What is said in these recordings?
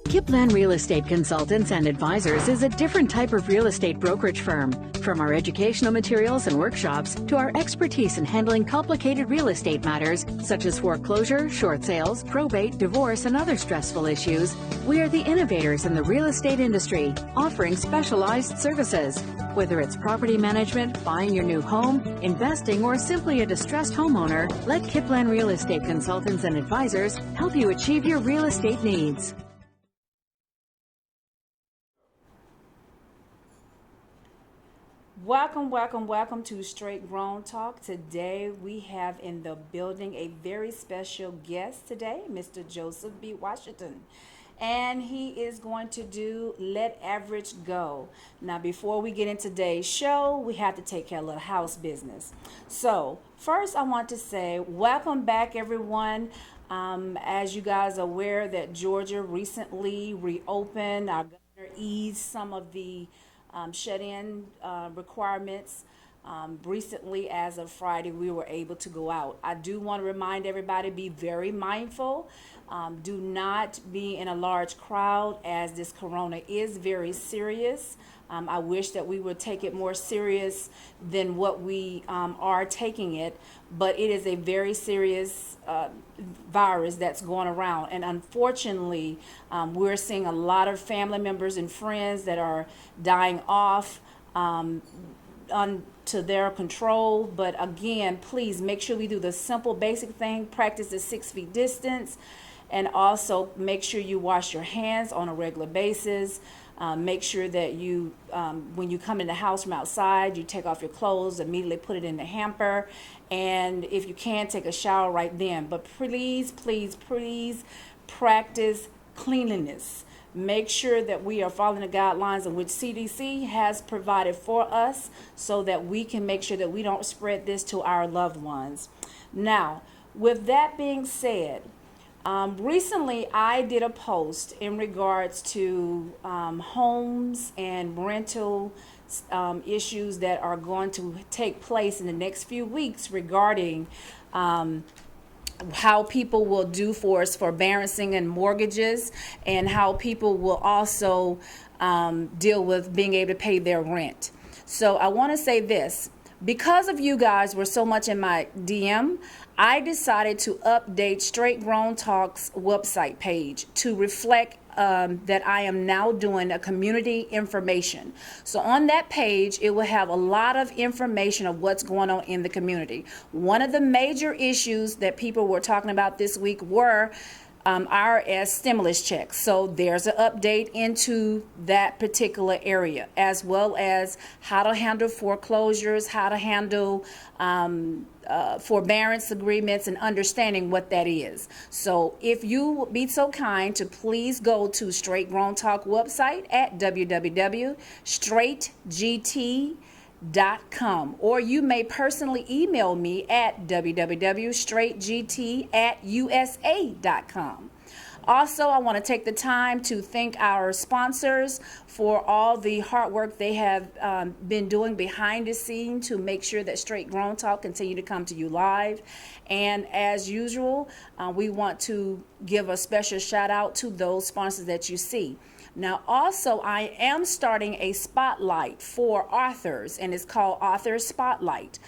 Kipland Real Estate Consultants and Advisors is a different type of real estate brokerage firm. From our educational materials and workshops to our expertise in handling complicated real estate matters such as foreclosure, short sales, probate, divorce, and other stressful issues, we are the innovators in the real estate industry, offering specialized services. Whether it's property management, buying your new home, investing, or simply a distressed homeowner, let Kipland Real Estate Consultants and Advisors help you achieve your real estate needs. Welcome to Straight Grown Talk. Today we have in the building a very special guest today, Mr. Joseph B. Washington. And he is going to do Let Average Go. Now, before we get into today's show, we have to take care of a little house business. So, first I want to say welcome back, everyone. As you guys are aware that Georgia recently reopened, our governor eased some of the shut-in requirements. Recently, as of Friday, we were able to go out. I do want to remind everybody, be very mindful. Do not be in a large crowd, as this corona is very serious. I wish that we would take it more serious than what we are taking it, but it is a very serious virus that's going around. And unfortunately, we're seeing a lot of family members and friends that are dying off to their control. But again, please make sure we do the simple basic thing, practice the 6 feet distance, and also make sure you wash your hands on a regular basis. Make sure that you, when you come in the house from outside, you take off your clothes, immediately put it in the hamper, and if you can, take a shower right then. But please practice cleanliness. Make sure that we are following the guidelines in which CDC has provided for us so that we can make sure that we don't spread this to our loved ones. Now, with that being said, recently I did a post in regards to homes and rental issues that are going to take place in the next few weeks regarding how people will do forbearancing and mortgages, and how people will also deal with being able to pay their rent. So I want to say this. Because of you guys were so much in my DM, I decided to update Straight Grown Talk's website page to reflect that I am now doing a community information. So on that page, it will have a lot of information of what's going on in the community. One of the major issues that people were talking about this week were IRS stimulus checks. So there's an update into that particular area, as well as how to handle foreclosures, how to handle forbearance agreements, and understanding what that is. So if you would be so kind to please go to Straight Grown Talk website at www.straightgt.com, or you may personally email me at www.straightgt@usa.com. Also, I want to take the time to thank our sponsors for all the hard work they have been doing behind the scene to make sure that Straight Grown Talk continue to come to you live. And as usual, we want to give a special shout out to those sponsors that you see. Now, also, I am starting a spotlight for authors, and it's called Author Spotlight.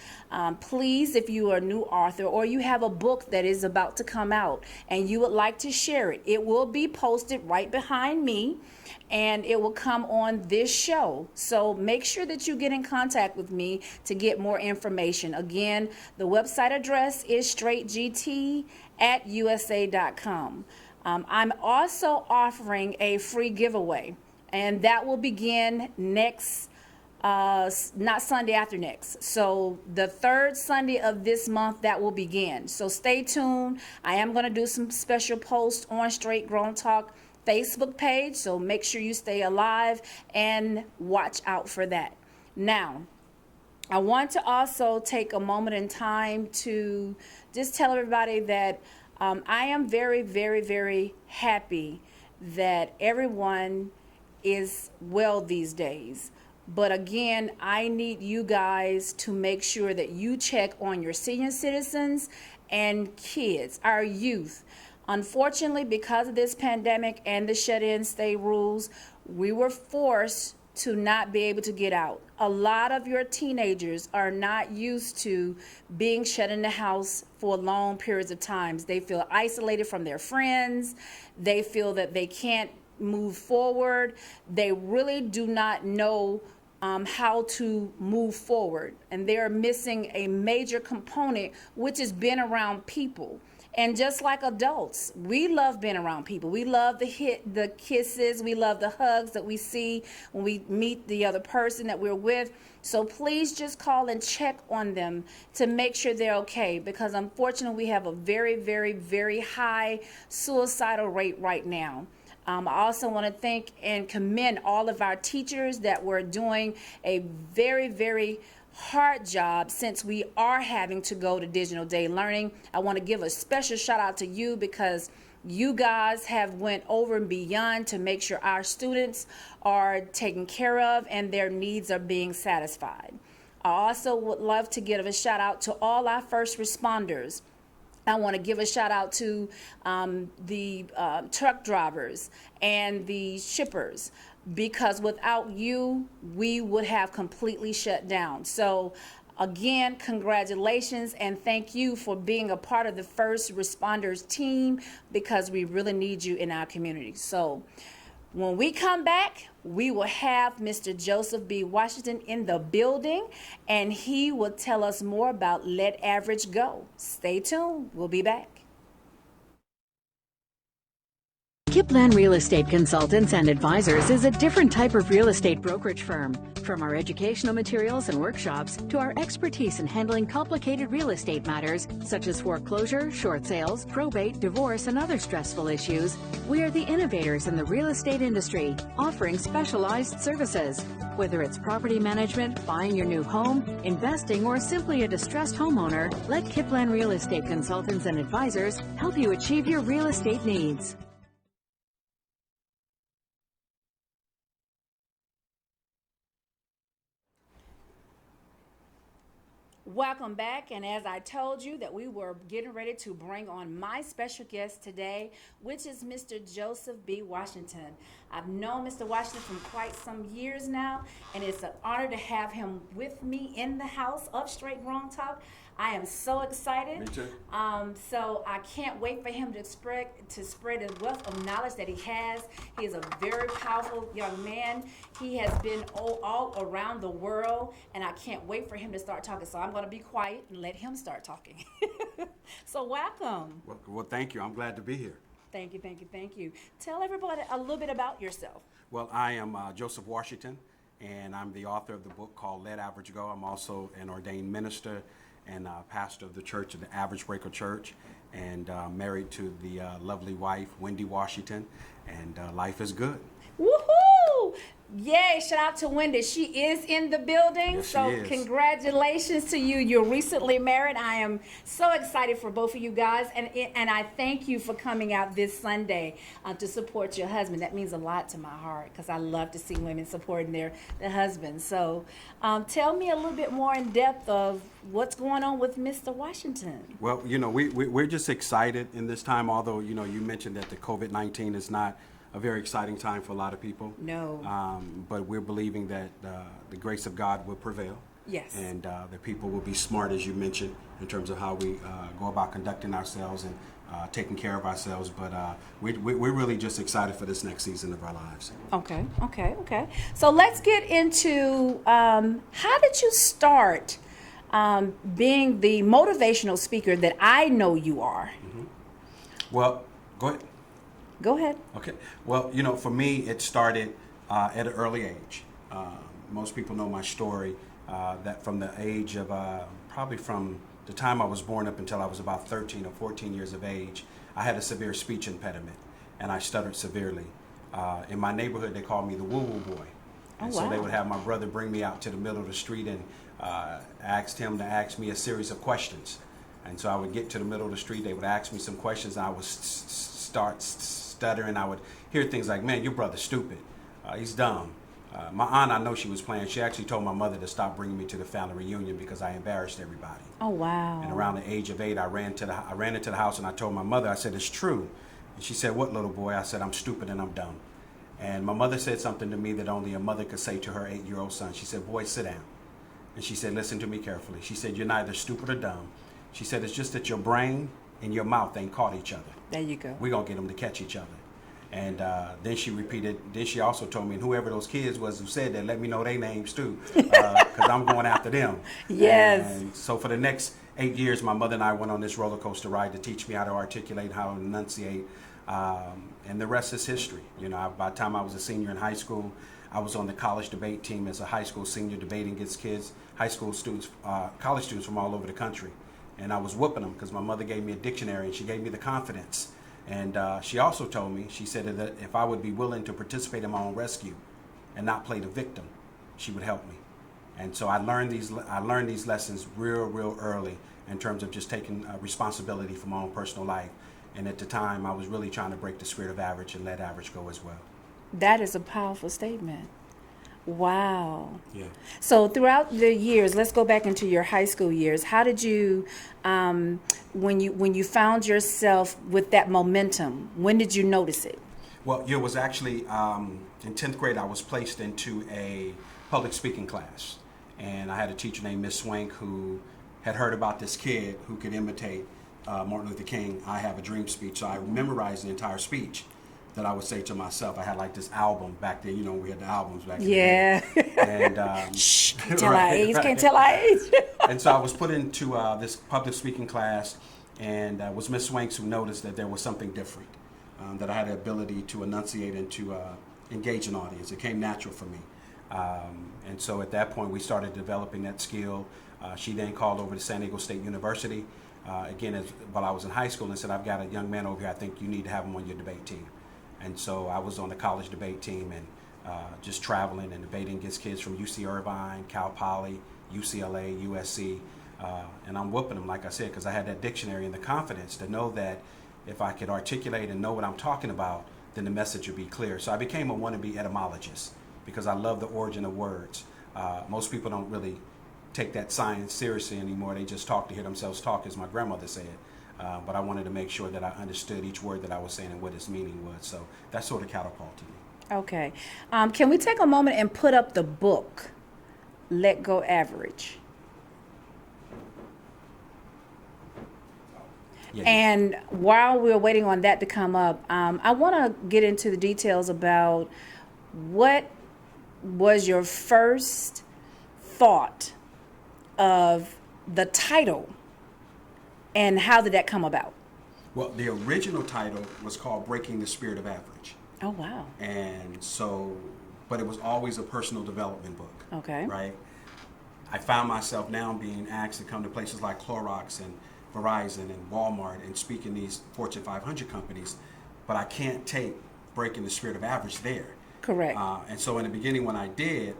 Please, if you are a new author or you have a book that is about to come out and you would like to share it, it will be posted right behind me, and it will come on this show. So make sure that you get in contact with me to get more information. Again, the website address is straightgt@usa.com. I'm also offering a free giveaway, and that will begin next, not Sunday after next. So the third Sunday of this month, that will begin. So stay tuned. I am going to do some special posts on Straight Grown Talk Facebook page, so make sure you stay alive and watch out for that. Now, I want to also take a moment in time to just tell everybody that I am very happy that everyone is well these days. But again, I need you guys to make sure that you check on your senior citizens and kids, our youth. Unfortunately, because of this pandemic and the shut-in stay rules, we were forced to not be able to get out. A lot of your teenagers are not used to being shut in the house for long periods of times. They feel isolated from their friends. They feel that they can't move forward. They really do not know how to move forward. And they're missing a major component, which is being around people. And just like adults, we love being around people. We love the kisses. We love the hugs that we see when we meet the other person that we're with. So please just call and check on them to make sure they're okay, because unfortunately we have a very, very, very high suicidal rate right now. I also want to thank and commend all of our teachers that were doing a very, very hard job since we are having to go to digital day learning. I want to give a special shout out to you, because you guys have went over and beyond to make sure our students are taken care of and their needs are being satisfied. I also would love to give a shout out to all our first responders. I want to give a shout out to the truck drivers and the shippers, because without you, we would have completely shut down. So again, congratulations and thank you for being a part of the first responders team, because we really need you in our community. So when we come back, we will have Mr. Joseph B. Washington in the building, and he will tell us more about Let Average Go. Stay tuned. We'll be back. Kipland Real Estate Consultants and Advisors is a different type of real estate brokerage firm. From our educational materials and workshops to our expertise in handling complicated real estate matters such as foreclosure, short sales, probate, divorce, and other stressful issues, we are the innovators in the real estate industry, offering specialized services. Whether it's property management, buying your new home, investing, or simply a distressed homeowner, let Kipland Real Estate Consultants and Advisors help you achieve your real estate needs. Welcome back, and as I told you that we were getting ready to bring on my special guest today, which is Mr. Joseph B. Washington. I've known Mr. Washington for quite some years now, and it's an honor to have him with me in the house of Straight Grown Talk. I am so excited. Me too. So I can't wait for him to spread the wealth of knowledge that he has. He is a very powerful young man. He has been all around the world, and I can't wait for him to start talking. So I'm going to be quiet and let him start talking. So welcome. Well, thank you. I'm glad to be here. Thank you, thank you, thank you. Tell everybody a little bit about yourself. Well, I am Joseph Washington, and I'm the author of the book called Let Average Go. I'm also an ordained minister and pastor of the church, of the Average Breaker Church, and married to the lovely wife, Wendy Washington, and life is good. Woohoo! Yay, shout out to Wendy. She is in the building. Yes, so she is. Congratulations to you. You're recently married. I am so excited for both of you guys. And I thank you for coming out this Sunday to support your husband. That means a lot to my heart, because I love to see women supporting their husbands. So tell me a little bit more in depth of what's going on with Mr. Washington. Well, we're just excited in this time, although, you mentioned that the COVID-19 is not a very exciting time for a lot of people. No. But we're believing that the grace of God will prevail. Yes. And that people will be smart, as you mentioned, in terms of how we go about conducting ourselves and taking care of ourselves. But we're really just excited for this next season of our lives. Okay. So let's get into how did you start being the motivational speaker that I know you are? Mm-hmm. Well, go ahead. Go ahead. Okay. Well, for me, it started at an early age. Most people know my story, that from the age of probably from the time I was born up until I was about 13 or 14 years of age, I had a severe speech impediment, and I stuttered severely. In my neighborhood, they called me the woo-woo boy. And so they would have my brother bring me out to the middle of the street and asked him to ask me a series of questions. And so I would get to the middle of the street, they would ask me some questions, and I would start stuttering. I would hear things like, "Man, your brother's stupid. He's dumb. My aunt, I know she was playing. She actually told my mother to stop bringing me to the family reunion because I embarrassed everybody. Oh, wow. And around the age of 8, I ran into the house and I told my mother, I said, it's true. And she said, what, little boy? I said, I'm stupid and I'm dumb. And my mother said something to me that only a mother could say to her 8-year-old son. She said, boy, sit down. And she said, listen to me carefully. She said, you're neither stupid or dumb. She said, it's just that your brain and your mouth ain't caught each other. There you go. We're going to get them to catch each other. And then she also told me, and whoever those kids was who said that, let me know their names too, because I'm going after them. Yes. And so for the next 8 years, my mother and I went on this roller coaster ride to teach me how to articulate, how to enunciate, and the rest is history. You know, by the time I was a senior in high school, I was on the college debate team as a high school senior, debating against kids, high school students, college students from all over the country. And I was whooping them because my mother gave me a dictionary and she gave me the confidence. And she also told me, she said that if I would be willing to participate in my own rescue and not play the victim, she would help me. And so I learned these lessons real early in terms of just taking responsibility for my own personal life. And at the time, I was really trying to break the spirit of average and let average go as well. That is a powerful statement. Wow. Yeah. So throughout the years, let's go back into your high school years. How did you, when you found yourself with that momentum, when did you notice it? Well, it was actually in 10th grade, I was placed into a public speaking class. And I had a teacher named Miss Swank who had heard about this kid who could imitate Martin Luther King, I Have a Dream speech. So I memorized the entire speech that I would say to myself. I had like this album back then, you know, we had the albums back then. Yeah. And shh, can't tell our age, can't tell our age. And so I was put into this public speaking class, and it was Miss Swanks who noticed that there was something different, that I had the ability to enunciate and to engage an audience. It came natural for me. And so at that point, we started developing that skill. She then called over to San Diego State University, again, while I was in high school, and said, I've got a young man over here, I think you need to have him on your debate team. And so I was on the college debate team and just traveling and debating against kids from UC Irvine, Cal Poly, UCLA, USC. And I'm whooping them, like I said, because I had that dictionary and the confidence to know that if I could articulate and know what I'm talking about, then the message would be clear. So I became a wannabe etymologist because I love the origin of words. Most people don't really take that science seriously anymore. They just talk to hear themselves talk, as my grandmother said. But I wanted to make sure that I understood each word that I was saying and what its meaning was. So that sort of catapulted me. Okay. Can we take a moment and put up the book, Let Go Average? Yeah. And while we're waiting on that to come up, I want to get into the details about what was your first thought of the title and how did that come about? Well, the original title was called Breaking the Spirit of Average. Oh, wow. And so, but it was always a personal development book. Okay. Right? I found myself now being asked to come to places like Clorox and Verizon and Walmart and speak in these Fortune 500 companies, but I can't take Breaking the Spirit of Average there. Correct. And so in the beginning when I did,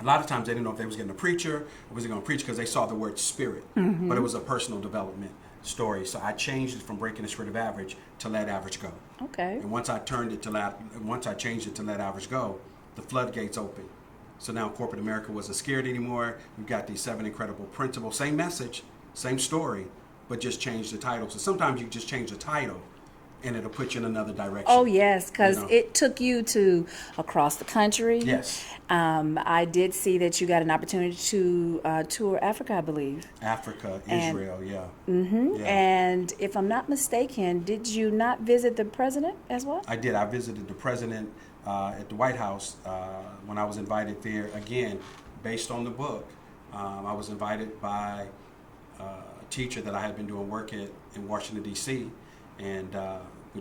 a lot of times they didn't know if they was getting a preacher or was he going to preach because they saw the word spirit, but it was a personal development story. So I changed it from Breaking the Spirit of Average to Let Average Go. Okay. And once I changed it to Let Average Go, the floodgates opened. So now corporate America wasn't scared anymore. We've got these 7 incredible principles, same message, same story, but just change the title. So sometimes you just change the title and it'll put you in another direction. Oh, yes, because it took you to across the country. Yes. I did see that you got an opportunity to tour Africa, I believe. Africa, Israel, yeah. Mm-hmm. Yeah. And if I'm not mistaken, did you not visit the president as well? I did. I visited the president at the White House when I was invited there. Again, based on the book, I was invited by a teacher that I had been doing work at in Washington, D.C., and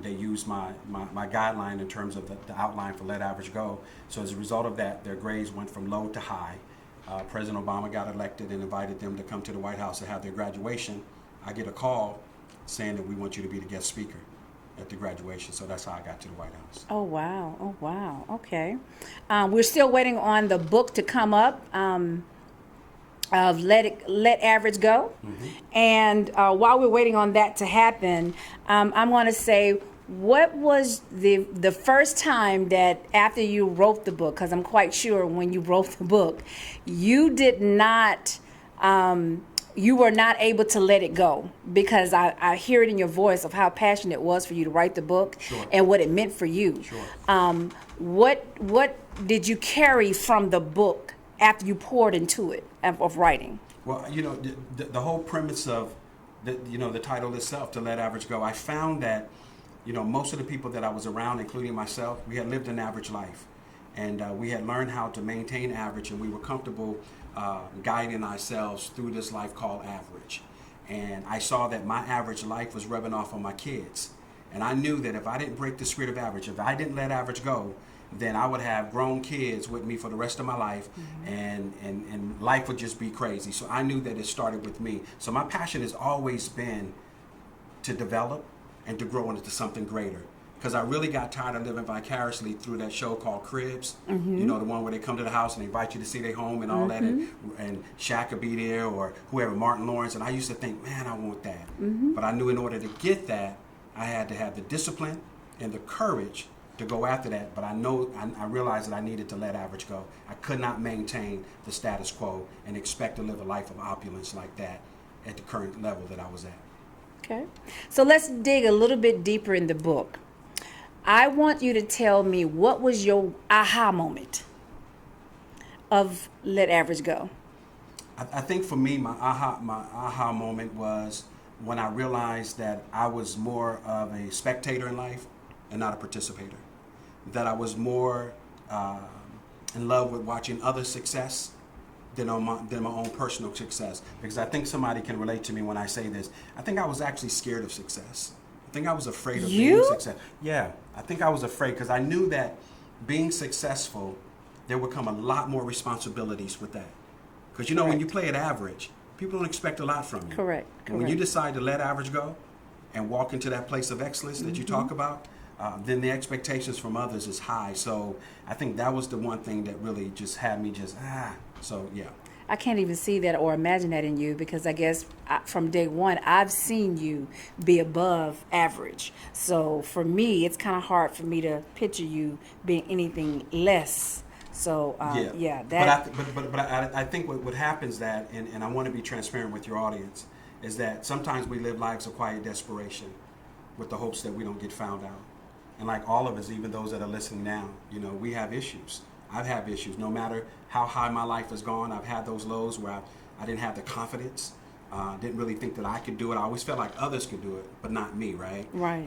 they used my guideline in terms of the outline for Let Average Go. So as a result of that, their grades went from low to high. President Obama got elected and invited them to come to the White House to have their graduation. I get a call saying that we want you to be the guest speaker at the graduation. So that's how I got to the White House. Oh, wow. Oh, wow. Okay. We're still waiting on the book to come up. Of Let Average Go. Mm-hmm. And while we're waiting on that to happen, I'm going to say, What was the first time that after you wrote the book, because I'm quite sure when you wrote the book, you did not, you were not able to let it go, because I hear it in your voice of how passionate it was for you to write the book. Sure. And what it meant for you. Sure. What did you carry from the book after you poured into it of writing? Well, the whole premise of the title itself, To Let Average Go, I found that most of the people that I was around, including myself, we had lived an average life, and we had learned how to maintain average, and we were comfortable guiding ourselves through this life called average. And I saw that my average life was rubbing off on my kids, and I knew that if I didn't break the spirit of average, if I didn't let average go, then I would have grown kids with me for the rest of my life, and life would just be crazy. So I knew that it started with me. So my passion has always been to develop and to grow into something greater. Because I really got tired of living vicariously through that show called Cribs. The one where they come to the house and they invite you to see their home and all that, and Shaq would be there, or whoever, Martin Lawrence. And I used to think, man, I want that. But I knew in order to get that, I had to have the discipline and the courage to go after that. But I realized that I needed to let average go. I could not maintain the status quo and expect to live a life of opulence like that at the current level that I was at. Okay. So let's dig a little bit deeper in the book. I want you to tell me, what was your aha moment of Let Average Go? I think for me, my aha moment was when I realized that I was more of a spectator in life and not a participator. That I was more in love with watching others' success than my own personal success. Because I think somebody can relate to me when I say this. I think I was actually scared of success. I think I was afraid of being successful. Yeah, I think I was afraid because I knew that being successful, there would come a lot more responsibilities with that. Because when you play at average, people don't expect a lot from you. Correct. And when you decide to let average go and walk into that place of excellence that you talk about, then the expectations from others is high. So I think that was the one thing that really just had me so yeah. I can't even see that or imagine that in you, because I guess from day one, I've seen you be above average. So for me, it's kind of hard for me to picture you being anything less. So that. But I think what happens that, and I want to be transparent with your audience, is that sometimes we live lives of quiet desperation with the hopes that we don't get found out. And like all of us, even those that are listening now, we have issues. I've had issues. No matter how high my life has gone, I've had those lows where I didn't have the confidence, didn't really think that I could do it. I always felt like others could do it, but not me, right? Right.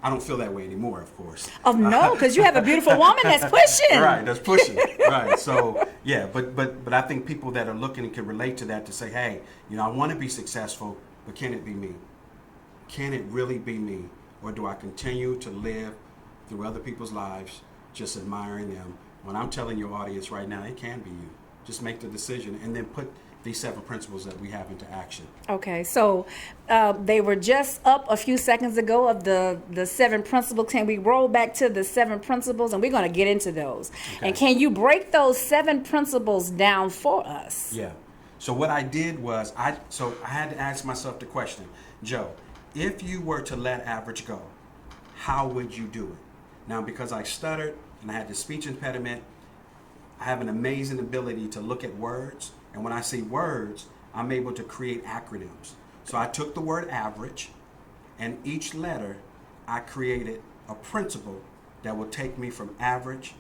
I don't feel that way anymore, of course. Oh, no, because you have a beautiful woman that's pushing. Right, that's pushing. Right. So, yeah, but I think people that are looking can relate to that, to say, hey, I want to be successful, but can it be me? Can it really be me? Or do I continue to live through other people's lives, just admiring them? When I'm telling your audience right now, it can be you. Just make the decision and then put these 7 principles that we have into action. Okay, so they were just up a few seconds ago of the 7 principles. Can we roll back to the 7 principles? And we're going to get into those. Okay. And can you break those 7 principles down for us? Yeah. So what I did was, I had to ask myself the question, Joe, if you were to let average go, how would you do it? Now, because I stuttered and I had the speech impediment, I have an amazing ability to look at words. And when I see words, I'm able to create acronyms. So I took the word average, and each letter, I created a principle that would take me from average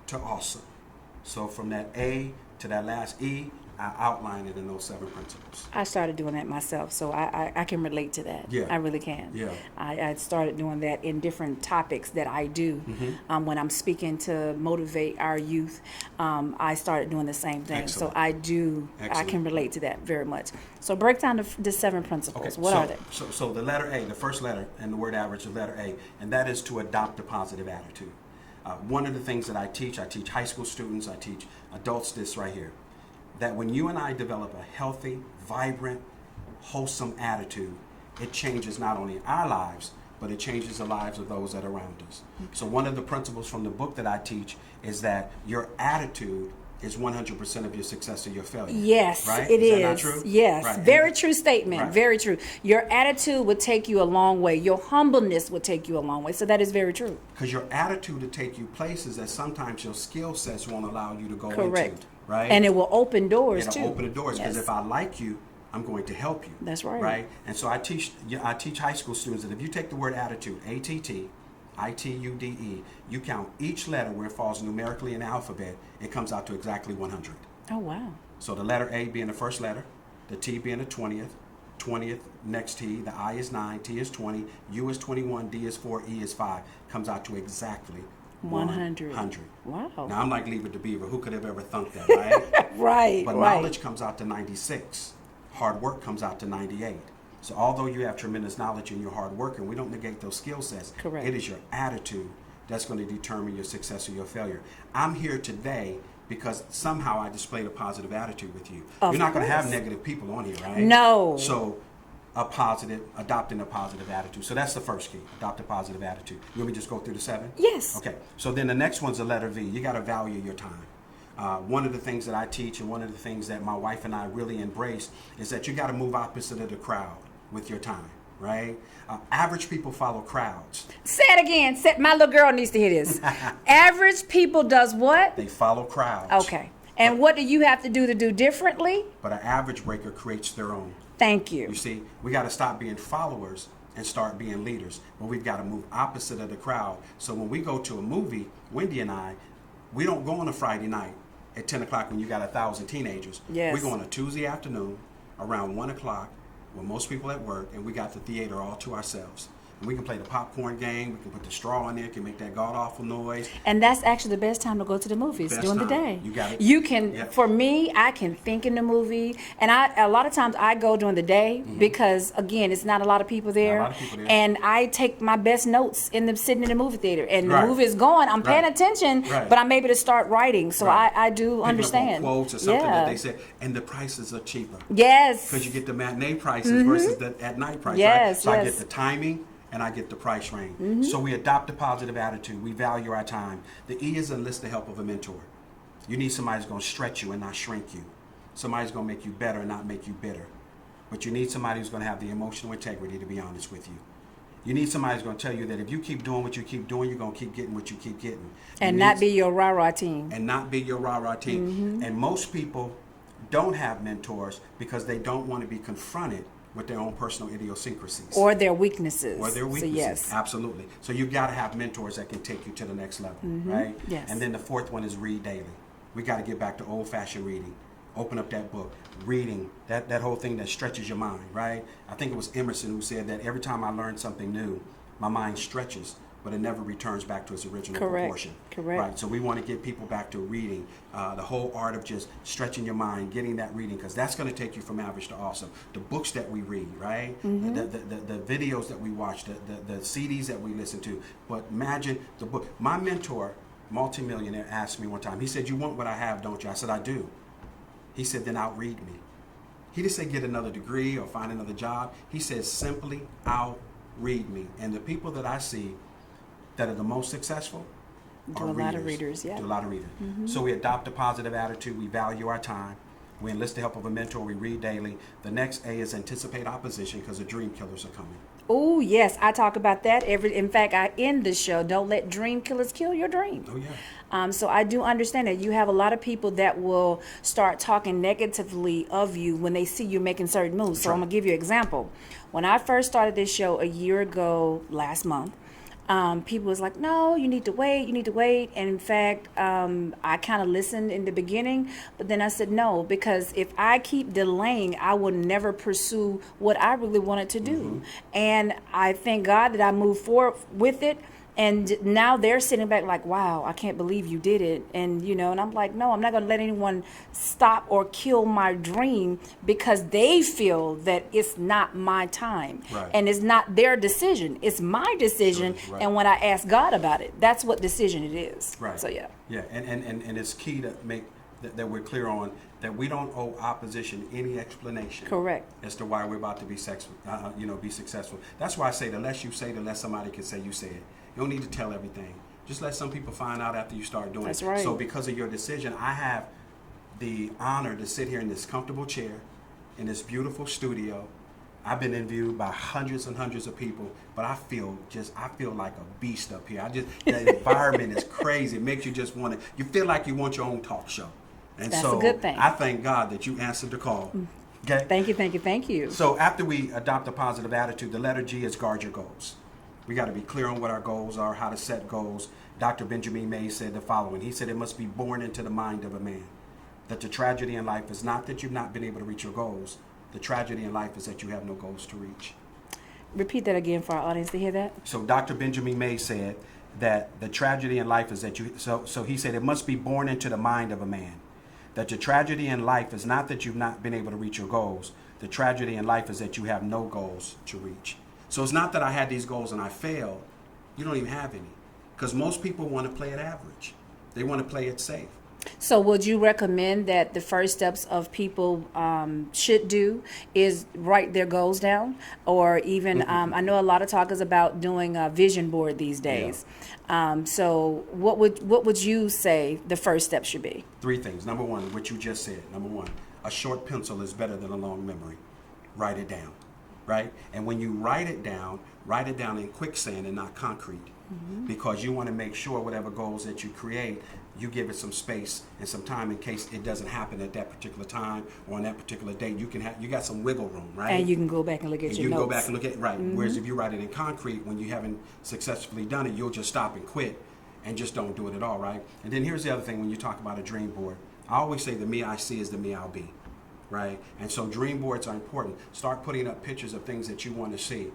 to awesome. So from that A to that last E, I outlined it in those 7 principles. I started doing that myself, so I can relate to that. Yeah. I really can. Yeah. I started doing that in different topics that I do. When I'm speaking to motivate our youth, I started doing the same thing. Excellent. So I can relate to that very much. So break down the 7 principles. What are they? So the letter A, the first letter in the word average is letter A, and that is to adopt a positive attitude. One of the things that I teach high school students, I teach adults this right here, that when you and I develop a healthy, vibrant, wholesome attitude, it changes not only our lives, but it changes the lives of those that are around us. Okay. So one of the principles from the book that I teach is that your attitude is 100% of your success or your failure. Yes, right? it is. That not true? Yes, Right. very true statement. Right. Very true. Your attitude would take you a long way. Your humbleness would take you a long way. So that is very true. Because your attitude will take you places that sometimes your skill sets won't allow you to go Correct. into. Right? And it will open doors too. It'll open the doors because Yes. if I like you, I'm going to help you. That's right. Right? And so I teach high school students that if you take the word attitude, ATT, ITUDE, you count each letter where it falls numerically in the alphabet, it comes out to exactly 100. Oh, wow. So the letter A being the first letter, the T being the 20th next T, the I is 9, T is 20, U is 21, D is 4, E is 5, comes out to exactly 100. Wow. Now I'm like Leave It to Beaver. Who could have ever thunk that, right? Right. But right. knowledge comes out to 96. Hard work comes out to 98. So although you have tremendous knowledge and you're hard worker, and we don't negate those skill sets, Correct. it is your attitude that's going to determine your success or your failure. I'm here today because somehow I displayed a positive attitude with you. Of You're not going to have course. negative people on here, right? No. So adopting a positive attitude. So that's the first key, adopt a positive attitude. You want me to just go through the 7? Yes. Okay. So then the next one's the letter V. You got to value your time. One of the things that I teach and one of the things that my wife and I really embrace is that you got to move opposite of the crowd with your time, right? Average people follow crowds. Say it again. My little girl needs to hear this. Average people does what? They follow crowds. Okay. And what do you have to do differently? But an average breaker creates their own. Thank you. You see, we got to stop being followers and start being leaders. But we've got to move opposite of the crowd. So when we go to a movie, Wendy and I, we don't go on a Friday night at 10 o'clock when you got 1,000 teenagers. Yes. We go on a Tuesday afternoon around 1 o'clock when most people at work, and we got the theater all to ourselves. And we can play the popcorn game, we can put the straw in there, can make that god-awful noise. And that's actually the best time to go to the movies, Best during the time. day. You got it. You can, Yeah. for me, I can think in the movie. And a lot of times I go during the day because, again, it's not a lot of people there. Not a lot of people there. And I take my best notes sitting in the movie theater. And Right. the movie is going, I'm paying Right. attention, Right. but I'm able to start writing. So Right. I do Picking understand. up on quotes or something yeah. that they said, and the prices are cheaper. Yes. Because you get the matinee prices versus the at-night price, Yes, right? So I yes. get the timing and I get the price range. So we adopt a positive attitude. We value our time. The E is enlist the help of a mentor. You need somebody who's going to stretch you and not shrink you. Somebody's going to make you better and not make you bitter. But you need somebody who's going to have the emotional integrity to be honest with you. You need somebody who's going to tell you that if you keep doing what you keep doing, you're going to keep getting what you keep getting. And You not need- be your rah-rah team. and not be your rah-rah team. And most people don't have mentors because they don't want to be confronted with their own personal idiosyncrasies. Or their weaknesses. Or their So, weaknesses. yes. Absolutely. So you've got to have mentors that can take you to the next level, right? Yes. And then the fourth one is read daily. We got to get back to old-fashioned reading. Open up that book. Reading, that whole thing that stretches your mind, right? I think it was Emerson who said that every time I learn something new, my mind stretches, but it never returns back to its original Correct. proportion. Correct. Right. So we want to get people back to reading, the whole art of just stretching your mind, getting that reading, because that's going to take you from average to awesome. The books that we read, right? The videos that we watch, the CDs that we listen to. But imagine the book. My mentor, multimillionaire, asked me one time, he said, "You want what I have, don't you?" I said, "I do." He said, "Then outread me." He didn't say get another degree or find another job. He said simply outread me. And the people that I see that are the most successful Do are a lot of readers, yeah. Do a lot of reading. So we adopt a positive attitude. We value our time. We enlist the help of a mentor. We read daily. The next A is anticipate opposition because the dream killers are coming. Oh, yes. I talk about that in fact, I end the show. Don't let dream killers kill your dream. Oh, yeah. So I do understand that you have a lot of people that will start talking negatively of you when they see you making certain moves. So right. I'm going to give you an example. When I first started this show a year ago last month, people was like, "No, you need to wait. And in fact, I kind of listened in the beginning, but then I said no, because if I keep delaying, I will never pursue what I really wanted to do. And I thank God that I moved forward with it. And now they're sitting back like, "Wow, I can't believe you did it." And, and I'm like, no, I'm not going to let anyone stop or kill my dream because they feel that it's not my time. Right. And it's not their decision. It's my decision. Right. And when I ask God about it, that's what decision it is. Right. So, yeah. Yeah, and it's key to make that we're clear on that we don't owe opposition any explanation. Correct. As to why we're about to be successful. That's why I say the less you say, the less somebody can say you said it. You don't need to tell everything. Just let some people find out after you start doing That's it. right. So because of your decision, I have the honor to sit here in this comfortable chair, in this beautiful studio. I've been interviewed by hundreds and hundreds of people, but I feel like a beast up here. The environment is crazy. It makes you just want to, you feel like you want your own talk show. And That's so a good thing. I thank God that you answered the call. Okay? Thank you. So after we adopt a positive attitude, the letter G is guard your goals. We got to be clear on what our goals are, how to set goals. Dr. Benjamin Mays said the following. He said, it must be born into the mind of a man that the tragedy in life is not that you've not been able to reach your goals. The tragedy in life is that you have no goals to reach. Repeat that again for our audience to hear that. So Dr. Benjamin Mays said that the tragedy in life is that so he said it must be born into the mind of a man that the tragedy in life is not that you've not been able to reach your goals. The tragedy in life is that you have no goals to reach. So it's not that I had these goals and I failed. You don't even have any. Because most people want to play it average. They want to play it safe. So would you recommend that the first steps of people should do is write their goals down? Or even, I know a lot of talk is about doing a vision board these days. Yeah. So what would you say the first step should be? 3 things. Number one, what you just said. Number one, a short pencil is better than a long memory. Write it down, right? And when you write it down in quicksand and not concrete. Because you want to make sure whatever goals that you create, you give it some space and some time in case it doesn't happen at that particular time or on that particular date. You got some wiggle room, right? And you can go back and look at your notes. You can go back and look at right. Whereas if you write it in concrete, when you haven't successfully done it, you'll just stop and quit and just don't do it at all, right? And then here's the other thing when you talk about a dream board. I always say the me I see is the me I'll be. Right? And so dream boards are important. Start putting up pictures of things that you want to see.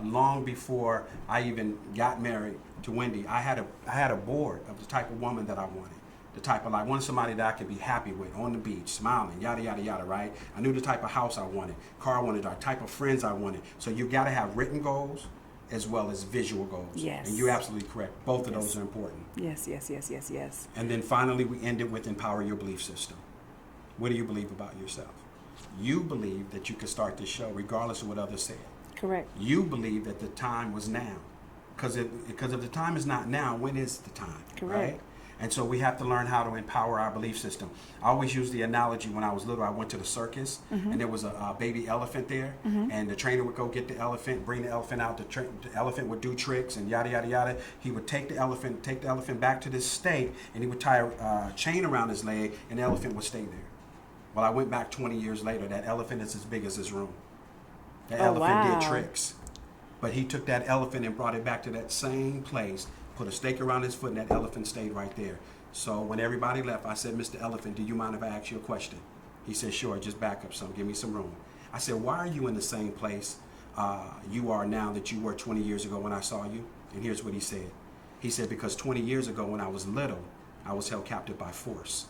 Long before I even got married to Wendy, I had a board of the type of woman that I wanted. The type of, I wanted somebody that I could be happy with on the beach, smiling, yada, yada, yada, right? I knew the type of house I wanted, car I wanted, the type of friends I wanted. So you've got to have written goals as well as visual goals. Yes. And you're absolutely correct. Both of those are important. Yes. And then finally, we end it with empower your belief system. What do you believe about yourself? You believe that you could start this show regardless of what others said. Correct. You believe that the time was now. Because if the time is not now, when is the time? Correct. Right? And so we have to learn how to empower our belief system. I always use the analogy when I was little. I went to the circus, and there was a baby elephant there, and the trainer would go get the elephant, bring the elephant out. The elephant would do tricks and yada, yada, yada. He would take the elephant back to this state, and he would tie a chain around his leg, and the elephant would stay there. Well, I went back 20 years later. That elephant is as big as this room. That elephant did tricks. But he took that elephant and brought it back to that same place, put a stake around his foot, and that elephant stayed right there. So when everybody left, I said, Mr. Elephant, do you mind if I ask you a question? He said, sure, just back up some, give me some room. I said, why are you in the same place you are now that you were 20 years ago when I saw you? And here's what he said. He said, because 20 years ago when I was little, I was held captive by force.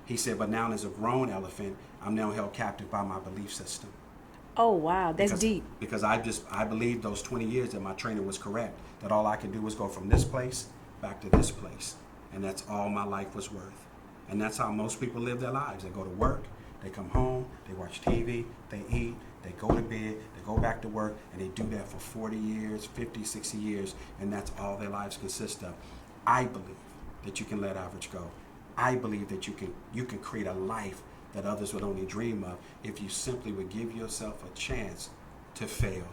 He said, but now as a grown elephant, I'm now held captive by my belief system. Oh, wow. That's deep. Because I believed those 20 years that my trainer was correct, that all I could do was go from this place back to this place. And that's all my life was worth. And that's how most people live their lives. They go to work, they come home, they watch TV, they eat, they go to bed, they go back to work, and they do that for 40 years, 50, 60 years, and that's all their lives consist of. I believe that you can let average go. I believe that you can create a life that others would only dream of if you simply would give yourself a chance to fail.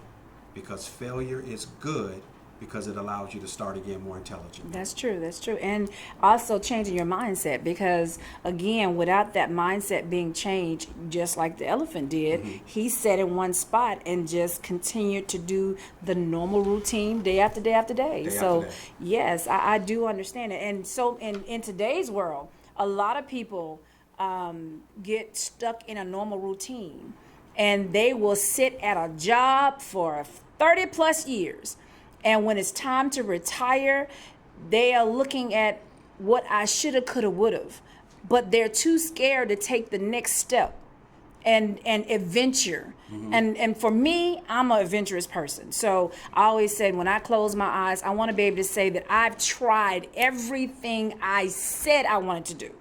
Because failure is good because it allows you to start again more intelligent. That's true. And also changing your mindset, because again, without that mindset being changed, just like the elephant did, he sat in one spot and just continued to do the normal routine day after day after day. Yes, I do understand it. And so in today's world, a lot of people get stuck in a normal routine, and they will sit at a job for 30 plus years. And when it's time to retire, they are looking at what I shoulda, coulda, woulda, but they're too scared to take the next step and adventure. And for me, I'm an adventurous person. So I always said, when I close my eyes, I want to be able to say that I've tried everything I said I wanted to do,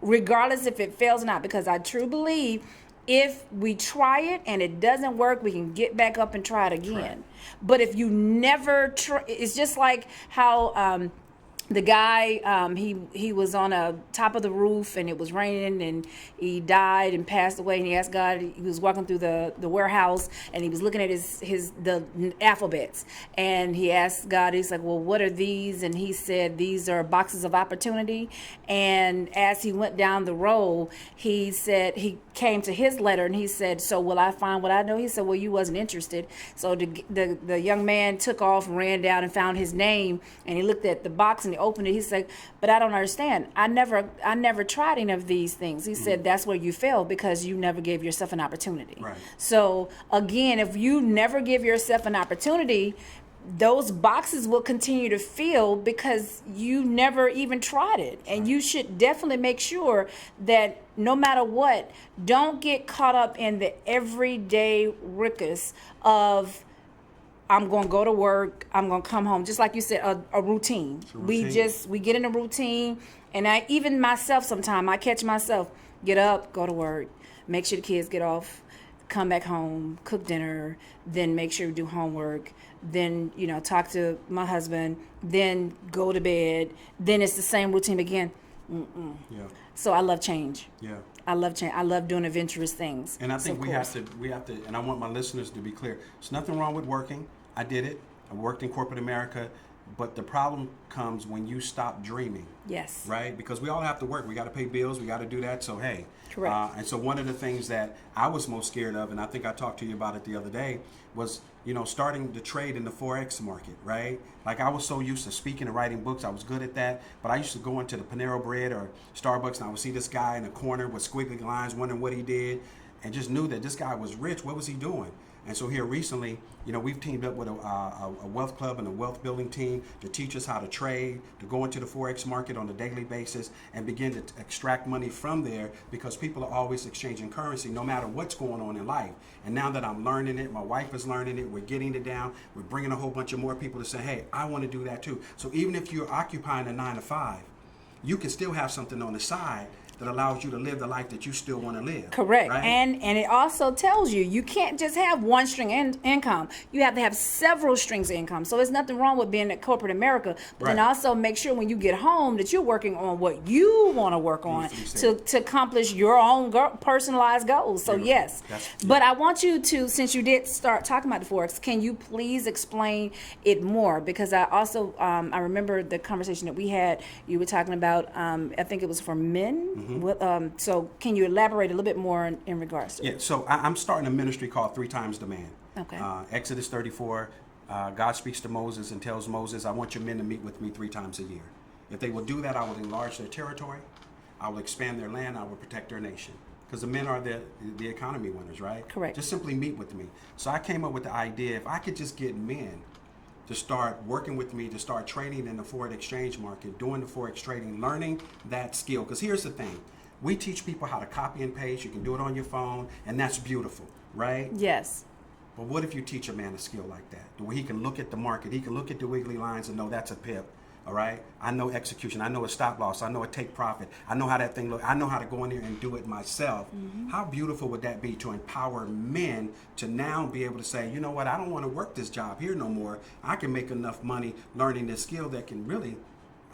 regardless if it fails or not, because I truly believe if we try it and it doesn't work, we can get back up and try it again. Right. But if you never try, it's just like how the guy, he was on a top of the roof and it was raining and he died and passed away, and he asked God. He was walking through the warehouse and he was looking at the alphabets, and he asked God, he's like, well, what are these? And he said, these are boxes of opportunity. And as he went down the row, he said, he came to his letter and he said, so will I find what I know? He said, well, you wasn't interested. So the young man took off, ran down and found his name, and he looked at the box and he opened it. He said, but I don't understand. I never tried any of these things. He said, that's where you failed, because you never gave yourself an opportunity. Right. So again, if you never give yourself an opportunity, those boxes will continue to fill because you never even tried it. And you should definitely make sure that no matter what, don't get caught up in the everyday ruckus of, I'm going to go to work, I'm going to come home. Just like you said, a routine. We get in a routine. And even myself, sometimes I catch myself, get up, go to work, make sure the kids get off, come back home, cook dinner, then make sure we do homework, then, talk to my husband, then go to bed. Then it's the same routine again. Yeah. So I love change. Yeah. I love change. I love doing adventurous things. And I think we have to, and I want my listeners to be clear. There's nothing wrong with working. I did it. I worked in corporate America. But the problem comes when you stop dreaming. Yes. Right? Because we all have to work. We got to pay bills. We got to do that. So, hey. Correct. And so one of the things that I was most scared of, and I think I talked to you about it the other day, was, starting to trade in the Forex market, right? Like, I was so used to speaking and writing books. I was good at that. But I used to go into the Panera Bread or Starbucks, and I would see this guy in the corner with squiggly lines, wondering what he did, and just knew that this guy was rich. What was he doing? And so here recently, we've teamed up with a wealth club and a wealth building team to teach us how to trade, to go into the Forex market on a daily basis and begin to extract money from there, because people are always exchanging currency no matter what's going on in life. And now that I'm learning it, my wife is learning it, we're getting it down, we're bringing a whole bunch of more people to say, hey, I want to do that too. So even if you're occupying a 9-to-5, you can still have something on the side that allows you to live the life that you still want to live. Correct. Right? And it also tells you can't just have one string income. You have to have several strings of income. So there's nothing wrong with being at corporate America, but then also make sure when you get home that you're working on what you want to work on to accomplish your own personalized goals. So yes. But I want you to, since you did start talking about the Forex, can you please explain it more? Because I also, I remember the conversation that we had, you were talking about, I think it was for men. So can you elaborate a little bit more in regards to it? Yeah, so I'm starting a ministry called 3 Times Demand. Okay. Exodus 34, God speaks to Moses and tells Moses, I want your men to meet with me 3 times a year. If they will do that, I will enlarge their territory, I will expand their land, I will protect their nation. Because the men are the economy winners, right? Correct. Just simply meet with me. So I came up with the idea, if I could just get men to start working with me, to start trading in the foreign exchange market, doing the forex trading, learning that skill. Because here's the thing, we teach people how to copy and paste. You can do it on your phone, and that's beautiful, right? Yes. But what if you teach a man a skill like that, where he can look at the market, he can look at the wiggly lines and know that's a pip, all right? I know execution, I know a stop loss, I know a take profit, I know how that thing looks, I know how to go in there and do it myself. How beautiful would that be to empower men to now be able to say, you know what, I don't want to work this job here no more. I can make enough money learning this skill that can really,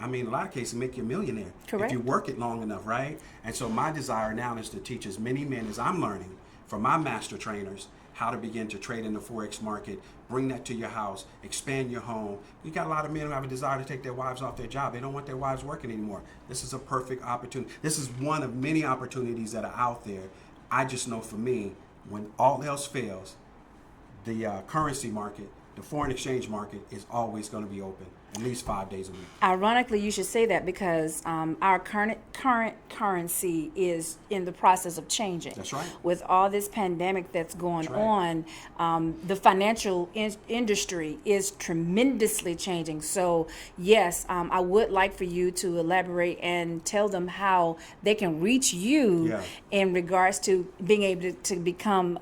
in a lot of cases, make you a millionaire. Correct. If you work it long enough, right? And so my desire now is to teach as many men as I'm learning from my master trainers how to begin to trade in the Forex market, bring that to your house, expand your home. You got a lot of men who have a desire to take their wives off their job. They don't want their wives working anymore. This is a perfect opportunity. This is one of many opportunities that are out there. I just know for me, when all else fails, the currency market, the foreign exchange market is always going to be open, at least 5 days a week. Ironically, you should say that because our current currency is in the process of changing. That's right. With all this pandemic that's going on, the financial industry is tremendously changing. So, yes, I would like for you to elaborate and tell them how they can reach you in regards to being able to become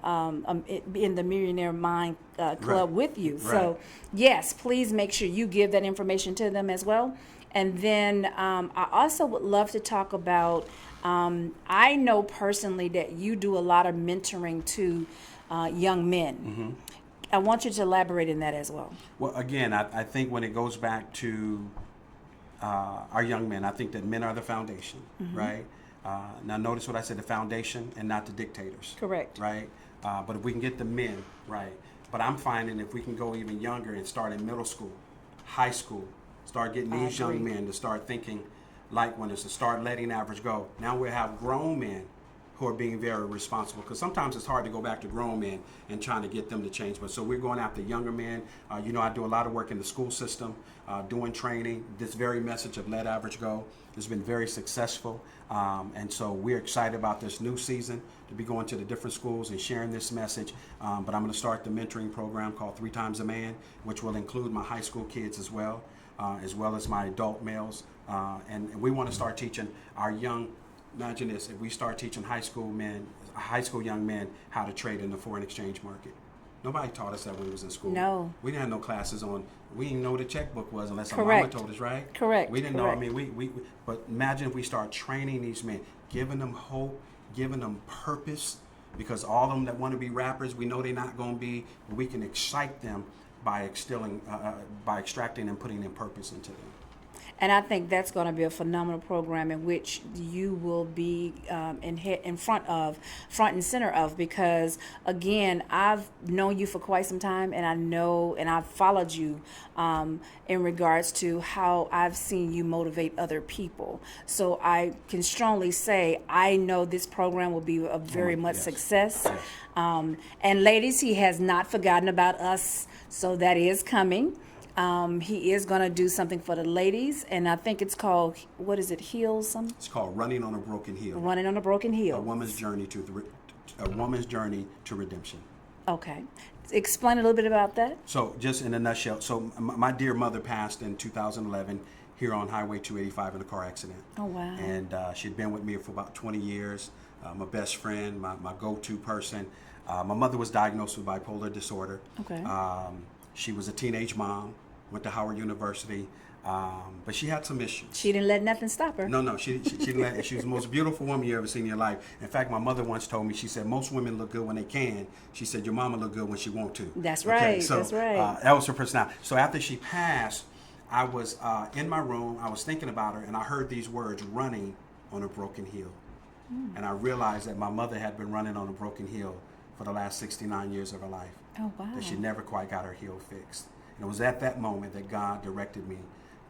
in the Millionaire Mind Club with you. So, yes, please make sure you give that information to them as well. And then I also would love to talk about, I know personally that you do a lot of mentoring to young men. I want you to elaborate in that as well. Well, again, I think when it goes back to our young men. I think that men are the foundation, right? Now notice what I said, the foundation and not the dictators. Correct. Right? But if we can get the men, right? But I'm finding if we can go even younger and start in middle school, high school, start getting these young men to start thinking like when it's to start letting average go. Now we'll have grown men who are being very responsible, because sometimes it's hard to go back to grown men and trying to get them to change. But so we're going after younger men. You know, I do a lot of work in the school system, doing training. This very message of let average go has been very successful. And so we're excited about this new season to be going to the different schools and sharing this message. But I'm going to start the mentoring program called 3 Times a Man, which will include my high school kids as well as my adult males. And we want to start teaching our young. Imagine this, if we start teaching high school young men how to trade in the foreign exchange market. Nobody taught us that when we was in school. No. We didn't have no classes on, we didn't know what a checkbook was unless our Correct. mama told us, right? Correct. We didn't Correct. know, I mean, but imagine if we start training these men, giving them hope, giving them purpose, because all of them that want to be rappers, we know they're not going to be, but we can excite them by extracting and putting in purpose into them. And I think that's going to be a phenomenal program in which you will be in front and center of, because again, I've known you for quite some time, and I know, and I've followed you in regards to how I've seen you motivate other people. So I can strongly say I know this program will be a very much success. And ladies, he has not forgotten about us, so that is coming. He is going to do something for the ladies, and I think it's called, what is it, Heal something? It's called Running on a Broken Heel. Running on a Broken Heel. A woman's journey to redemption. Okay. Explain a little bit about that. So just in a nutshell, so my dear mother passed in 2011 here on Highway 285 in a car accident. Oh, wow. And she'd been with me for about 20 years, my best friend, my go-to person. My mother was diagnosed with bipolar disorder. Okay. She was a teenage mom, went to Howard University, but she had some issues. She didn't let nothing stop her. No, she didn't let. She was the most beautiful woman you ever seen in your life. In fact, my mother once told me, she said, most women look good when they can. She said, your mama look good when she want to. That's right. Okay, so, that's right. That was her personality. So after she passed, I was in my room, I was thinking about her, and I heard these words, running on a broken heel. And I realized that my mother had been running on a broken heel for the last 69 years of her life. Oh, wow. That she never quite got her heel fixed. And it was at that moment that God directed me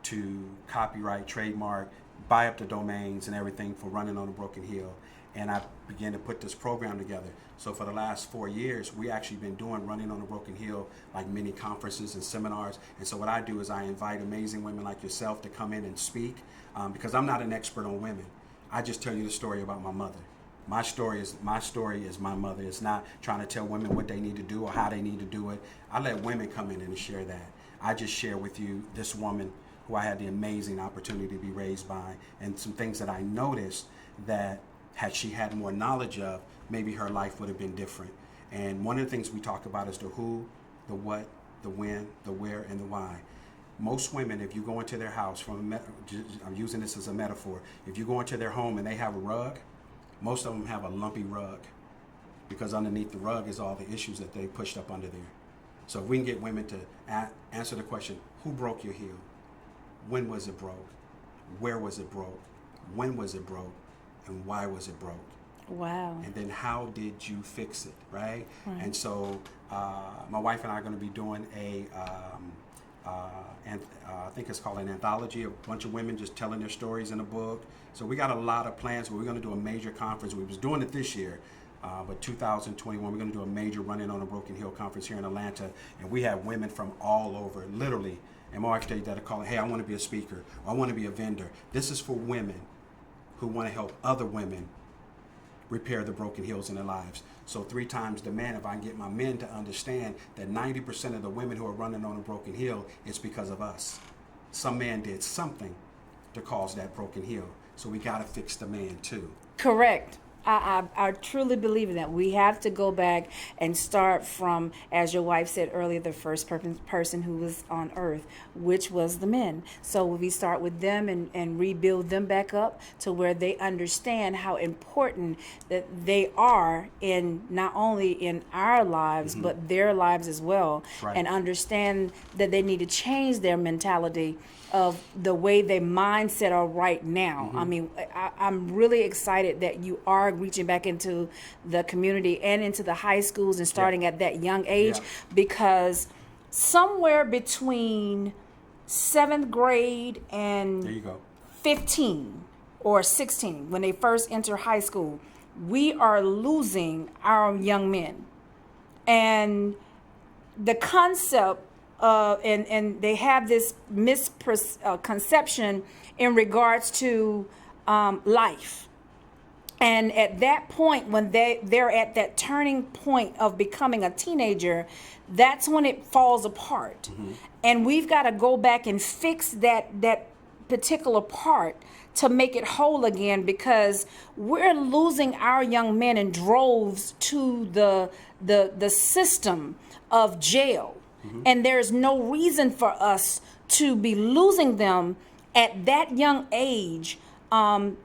to copyright, trademark, buy up the domains and everything for Running on a Broken Heel. And I began to put this program together. So for the last 4 years, we actually been doing Running on a Broken Heel, like mini conferences and seminars. And so what I do is I invite amazing women like yourself to come in and speak, because I'm not an expert on women. I just tell you the story about my mother. My story is my mother. It's not trying to tell women what they need to do or how they need to do it. I let women come in and share that. I just share with you this woman who I had the amazing opportunity to be raised by, and some things that I noticed that had she had more knowledge of, maybe her life would have been different. And one of the things we talk about is the who, the what, the when, the where, and the why. Most women, if you go into their house, I'm using this as a metaphor, if you go into their home and they have a rug, most of them have a lumpy rug, because underneath the rug is all the issues that they pushed up under there. So if we can get women to answer the question, who broke your heel? When was it broke? Where was it broke? When was it broke? And why was it broke? Wow. And then how did you fix it, right? And so my wife and I are going to be doing I think it's called an anthology, a bunch of women just telling their stories in a book. So we got a lot of plans, but we're going to do a major conference. We was doing it this year, but 2021, we're going to do a major Running on a Broken Heel conference here in Atlanta. And we have women from all over, literally. And my wife today that are calling, hey, I want to be a speaker, or I want to be a vendor. This is for women who want to help other women repair the broken heels in their lives. So 3 times the man, if I can get my men to understand that 90% of the women who are running on a broken heel, it's because of us. Some man did something to cause that broken heel. So we got to fix the man too. Correct. I truly believe in that. We have to go back and start from, as your wife said earlier, the first person who was on earth, which was the men. So we start with them and rebuild them back up to where they understand how important that they are in not only in our lives, but their lives as well. Right. And understand that they need to change their mentality of the way their mindset are right now. I mean, I'm really excited that you are reaching back into the community and into the high schools and starting at that young age, because somewhere between 7th grade and There you go. 15 or 16, when they first enter high school, we are losing our young men. And the concept and they have this misconception in regards to life. And at that point, when they're at that turning point of becoming a teenager, that's when it falls apart. And we've got to go back and fix that particular part to make it whole again, because we're losing our young men in droves to the system of jail. And there's no reason for us to be losing them at that young age to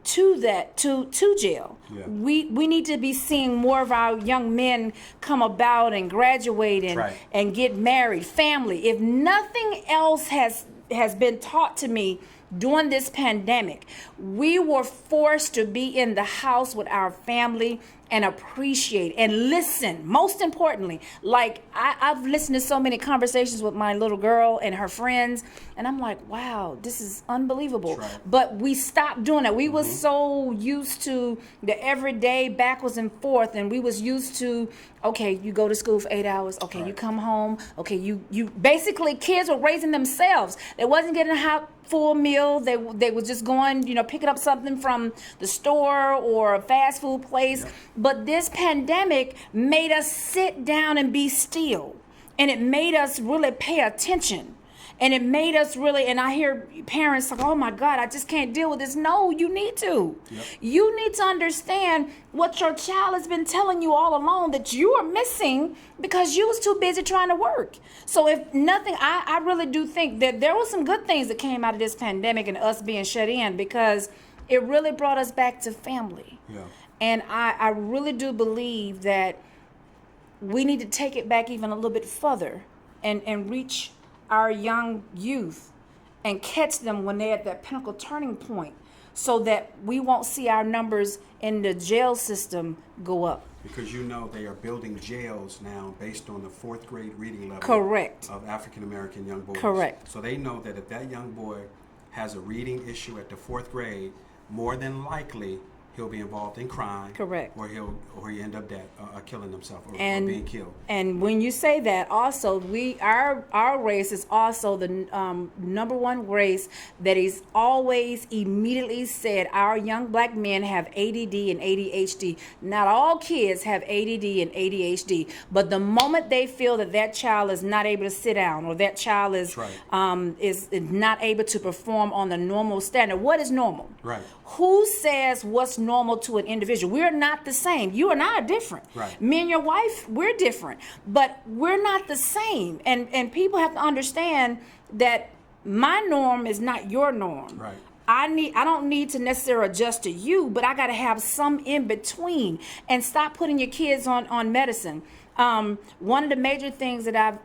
jail. Yeah. We need to be seeing more of our young men come about and graduate and get married, family. If nothing else has been taught to me during this pandemic, we were forced to be in the house with our family and appreciate and listen. Most importantly, like I've listened to so many conversations with my little girl and her friends, and I'm like, wow, this is unbelievable. Right. But we stopped doing that. We was so used to the everyday backwards and forth, and we was used to, okay, you go to school for 8 hours, okay, you come home, okay, you basically, kids were raising themselves. They wasn't getting a hot full meal. They was just going, picking up something from the store or a fast food place. Yep. But this pandemic made us sit down and be still, and it made us really pay attention. And it made us really, and I hear parents like, oh my God, I just can't deal with this. No, you need to. Yep. You need to understand what your child has been telling you all along that you are missing because you was too busy trying to work. So if nothing, I really do think that there were some good things that came out of this pandemic and us being shut in, because it really brought us back to family. Yeah. And I really do believe that we need to take it back even a little bit further and reach our young youth and catch them when they're at that pinnacle turning point, so that we won't see our numbers in the jail system go up. Because they are building jails now based on the 4th grade reading level. Correct. Of African American young boys. Correct. So they know that if that young boy has a reading issue at the 4th grade, more than likely he'll be involved in crime. Correct. Or he end up killing himself or being killed. And when you say that, also our race is also the number one race that is always immediately said our young black men have ADD and ADHD. Not all kids have ADD and ADHD, but the moment they feel that child is not able to sit down, or that child is not able to perform on the normal standard. What is normal? Right. Who says what's normal to an individual? We're not the same. You and I are different. Right. Me and your wife, we're different, but we're not the same. And people have to understand that my norm is not your norm. Right. I don't need to necessarily adjust to you, but I got to have some in between, and stop putting your kids on medicine. One of the major things that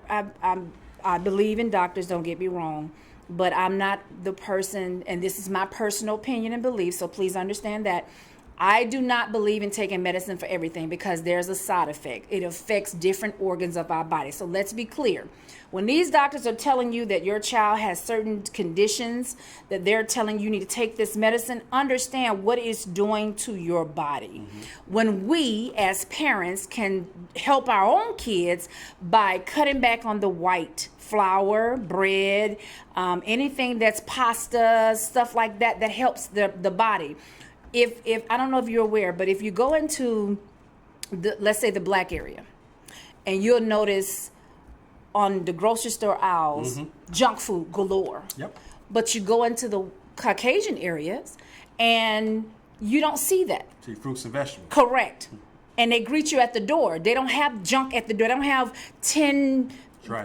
I believe in doctors, don't get me wrong, but I'm not the person, and this is my personal opinion and belief, so please understand that I do not believe in taking medicine for everything, because there's a side effect. It affects different organs of our body. So let's be clear. When these doctors are telling you that your child has certain conditions, that they're telling you need to take this medicine, understand what it's doing to your body. Mm-hmm. When we as parents can help our own kids by cutting back on the white flour, bread, anything that's pasta, stuff like that, that helps the body. If I don't know if you're aware, but if you go into let's say the black area, and you'll notice on the grocery store aisles, junk food galore. Yep. But you go into the Caucasian areas, and you don't see that. See, fruits and vegetables. Correct. And they greet you at the door. They don't have junk at the door. They don't have 10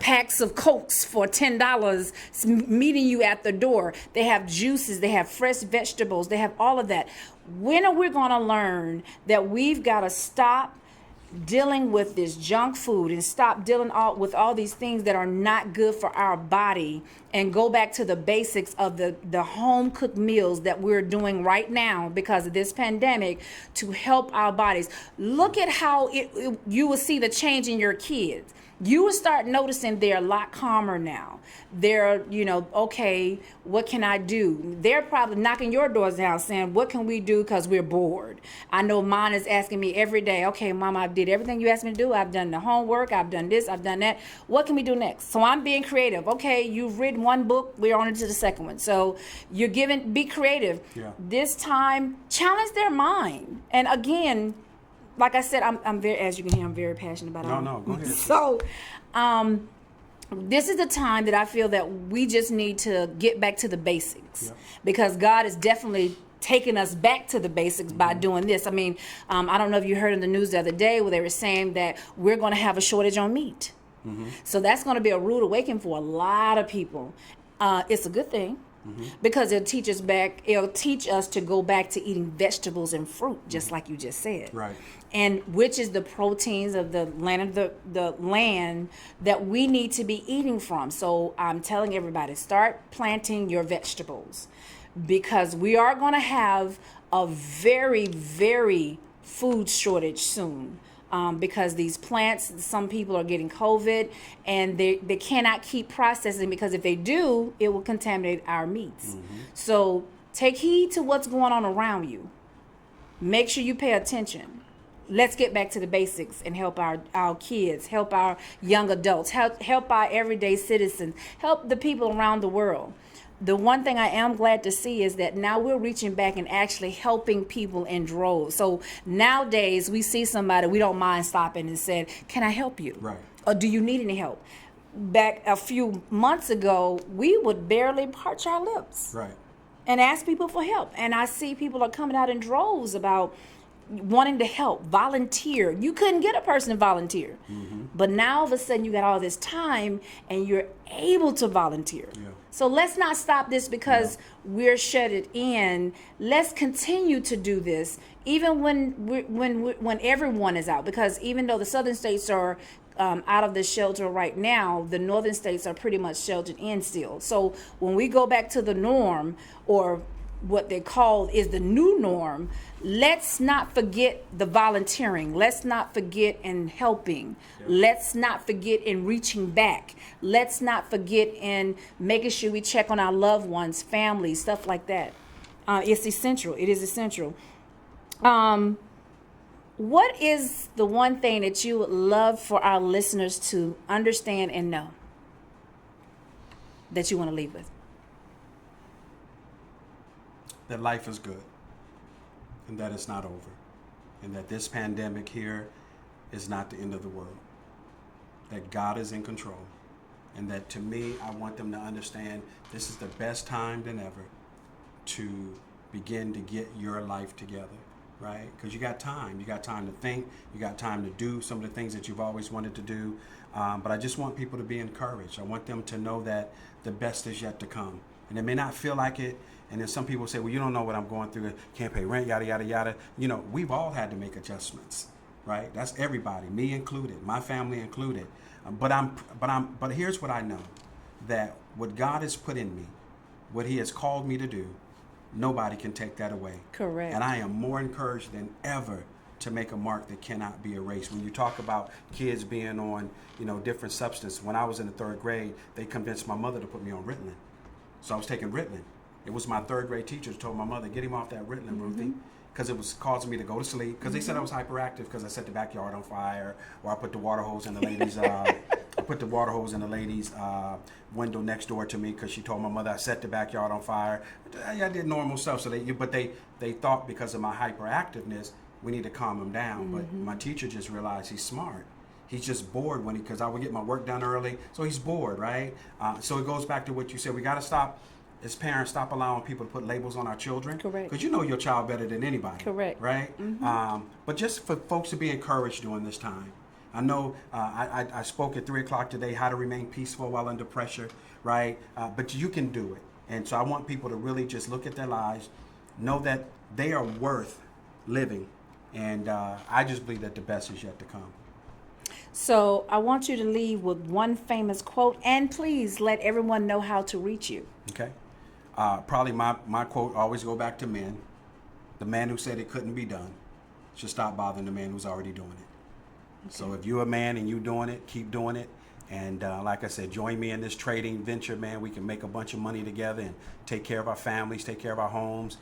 packs of Cokes for $10 meeting you at the door. They have juices. They have fresh vegetables. They have all of that. When are we going to learn that we've got to stop dealing with this junk food and stop dealing with all these things that are not good for our body and go back to the basics of the home cooked meals that we're doing right now because of this pandemic to help our bodies? Look at how you will see the change in your kids. You will start noticing they're a lot calmer now. They're, okay, what can I do? They're probably knocking your doors down saying, what can we do because we're bored? I know mine is asking me every day, okay, Mom, I did everything you asked me to do. I've done the homework. I've done this. I've done that. What can we do next? So I'm being creative. Okay, you've written one book. We're on to the second one. So you're be creative. Yeah. This time, challenge their mind. And again, like I said, I'm very, as you can hear, I'm very passionate about it. No, go ahead. So, this is the time that I feel that we just need to get back to the basics because God is definitely taking us back to the basics by doing this. I mean, I don't know if you heard in the news the other day where they were saying that we're going to have a shortage on meat. So that's going to be a rude awakening for a lot of people. It's a good thing. Because it'll teach us to go back to eating vegetables and fruit, just like you just said. Right. And which is the proteins of the land that we need to be eating from. So I'm telling everybody, start planting your vegetables because we are going to have a very, very food shortage soon. Because these plants, some people are getting COVID and they cannot keep processing because if they do, it will contaminate our meats. So take heed to what's going on around you. Make sure you pay attention. Let's get back to the basics and help our kids, help our young adults, help our everyday citizens, help the people around the world. The one thing I am glad to see is that now we're reaching back and actually helping people in droves. So nowadays we see somebody, we don't mind stopping and said, can I help you? Right. Or do you need any help? Back a few months ago, we would barely parch our lips. Right. And ask people for help. And I see people are coming out in droves about wanting to help, volunteer. You couldn't get a person to volunteer. But now all of a sudden you got all this time and you're able to volunteer. Yeah. So let's not stop this because we're shut it in. Let's continue to do this even when everyone is out, because even though the southern states are out of the shelter right now, the northern states are pretty much sheltered in still. So when we go back to the norm, or what they call is the new norm, let's not forget the volunteering. Let's not forget in helping. Let's not forget in reaching back. Let's not forget in making sure we check on our loved ones, families, stuff like that. It's essential. It is essential. What is the one thing that you would love for our listeners to understand and know that you want to leave with? That life is good and that it's not over, and that this pandemic here is not the end of the world, that God is in control, and that to me, I want them to understand this is the best time than ever to begin to get your life together, right? Because you got time to think, you got time to do some of the things that you've always wanted to do, but I just want people to be encouraged. I want them to know that the best is yet to come, and it may not feel like it. And then some people say, well, you don't know what I'm going through. Can't pay rent, yada, yada, yada. You know, we've all had to make adjustments, right? That's everybody, me included, my family included. But here's what I know, that what God has put in me, what he has called me to do, nobody can take that away. Correct. And I am more encouraged than ever to make a mark that cannot be erased. When you talk about kids being on, different substances, when I was in the 3rd grade, they convinced my mother to put me on Ritalin. So I was taking Ritalin. It was my 3rd grade teacher who told my mother, get him off that Ritalin, Ruthie, because it was causing me to go to sleep. Because they said I was hyperactive because I set the backyard on fire, or I put the water hose in the ladies' window next door to me because she told my mother I set the backyard on fire. I did normal stuff. So they thought because of my hyperactiveness, we need to calm him down. But my teacher just realized he's smart. He's just bored because I would get my work done early, so he's bored, right? So it goes back to what you said. We got to stop as parents, stop allowing people to put labels on our children. Correct. Because you know your child better than anybody. Correct. Right? Mm-hmm. But just for folks to be encouraged during this time. I know I spoke at 3 o'clock today, how to remain peaceful while under pressure, right? But you can do it. And so I want people to really just look at their lives, know that they are worth living. And I just believe that the best is yet to come. So I want you to leave with one famous quote, and please let everyone know how to reach you. Okay. Probably my quote always go back to men. The man who said it couldn't be done should stop bothering the man who's already doing it. Okay. So if you're a man and you're doing it, keep doing it. And like I said, join me in this trading venture, man. We can make a bunch of money together and take care of our families, take care of our homes,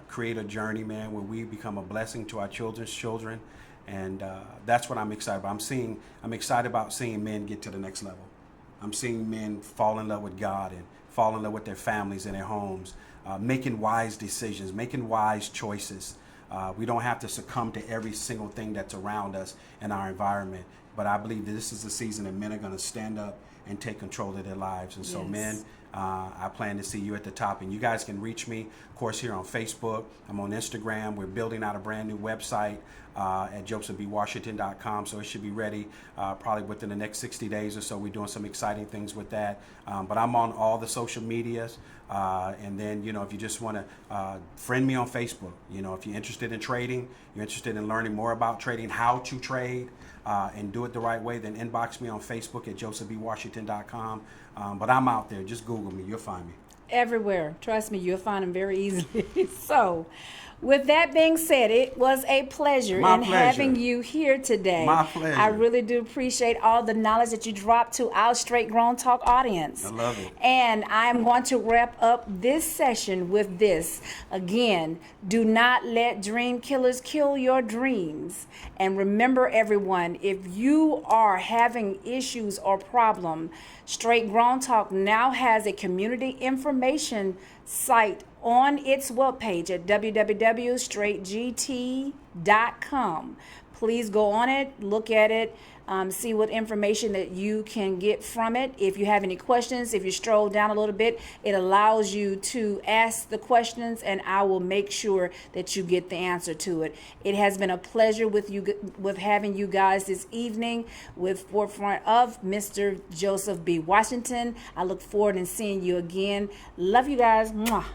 create a journey, man, where we become a blessing to our children's children. And that's what I'm excited about. I'm excited about seeing men get to the next level. I'm seeing men fall in love with God and fall in love with their families and their homes, making wise decisions, making wise choices. We don't have to succumb to every single thing that's around us in our environment. But I believe that this is the season that men are going to stand up and take control of their lives. And so, yes. Men, I plan to see you at the top. And you guys can reach me, of course, here on Facebook. I'm on Instagram. We're building out a brand new website at josephbwashington.com. So it should be ready probably within the next 60 days or so. We're doing some exciting things with that. But I'm on all the social medias. And then, you know, if you just want to friend me on Facebook, you know, if you're interested in trading, you're interested in learning more about trading, how to trade, and do it the right way, then inbox me on Facebook at josephbwashington.com. But I'm out there. Just Google me. You'll find me. Everywhere. Trust me, you'll find them very easily. So, with that being said, it was a pleasure having you here today. My pleasure. I really do appreciate all the knowledge that you dropped to our Straight Grown Talk audience. I love it. And I'm going to wrap up this session with this. Again, do not let dream killers kill your dreams. And remember, everyone, if you are having issues or problem, Straight Grown Talk now has a community information site on its webpage at www.straightgt.com. Please go on it, look at it, see what information that you can get from it. If you have any questions, if you stroll down a little bit, it allows you to ask the questions, and I will make sure that you get the answer to it. It has been a pleasure with having you guys this evening with forefront of Mr. Joseph B. Washington. I look forward to seeing you again. Love you guys. Mwah.